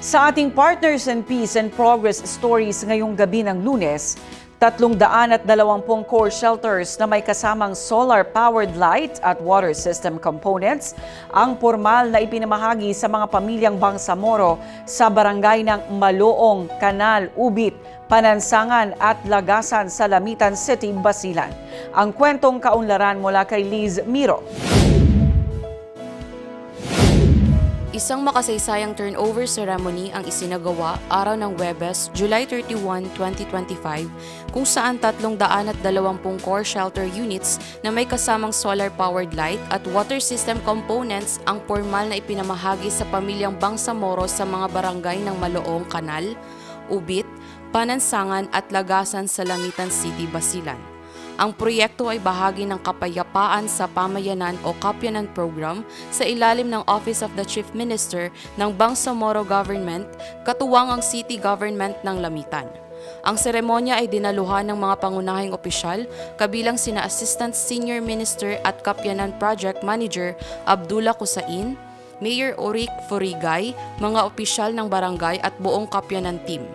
Sa ating Partners in Peace and Progress stories ngayong gabi ng Lunes, 320 core shelters na may kasamang solar-powered light at water system components ang pormal na ipinamahagi sa mga pamilyang Bangsamoro sa barangay ng Maloong, Canal, Ubit, Panansangan at Lagasan sa Lamitan City, Basilan. Ang kwentong kaunlaran mula kay Liz Miro. Isang makasaysayang turnover ceremony ang isinagawa araw ng Huwebes, July 31, 2025, kung saan 320 core shelter units na may kasamang solar-powered light at water system components ang pormal na ipinamahagi sa pamilyang Bangsamoro sa mga barangay ng Maloong, Canal, Ubit, Panansangan at Lagasan sa Lamitan City, Basilan. Ang proyekto ay bahagi ng Kapayapaan sa Pamayanan o Kapyanan Program sa ilalim ng Office of the Chief Minister ng Bangsamoro Government, katuwang ang City Government ng Lamitan. Ang seremonya ay dinaluhan ng mga pangunahing opisyal, kabilang sina Assistant Senior Minister at Kapyanan Project Manager Abdullah Kusain, Mayor Orik Furigay, mga opisyal ng barangay at buong Kapyanan team.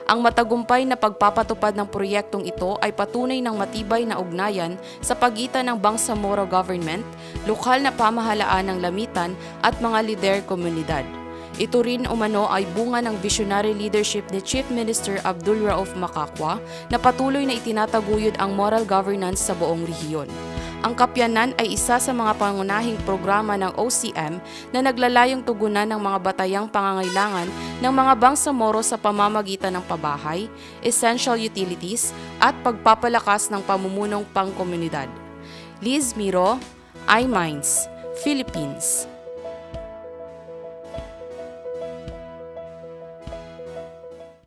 Ang matagumpay na pagpapatupad ng proyektong ito ay patunay ng matibay na ugnayan sa pagitan ng Bangsamoro Government, lokal na pamahalaan ng Lamitan at mga lider komunidad. Ito rin umano ay bunga ng visionary leadership ni Chief Minister Abdul Rauf Makakwa na patuloy na itinataguyod ang moral governance sa buong rehiyon. Ang Kapyanan ay isa sa mga pangunahing programa ng OCM na naglalayong tugunan ng mga batayang pangangailangan ng mga Bangsamoro sa pamamagitan ng pabahay, essential utilities at pagpapalakas ng pamumunong pangkomunidad. Liz Miro, iMinds, Philippines.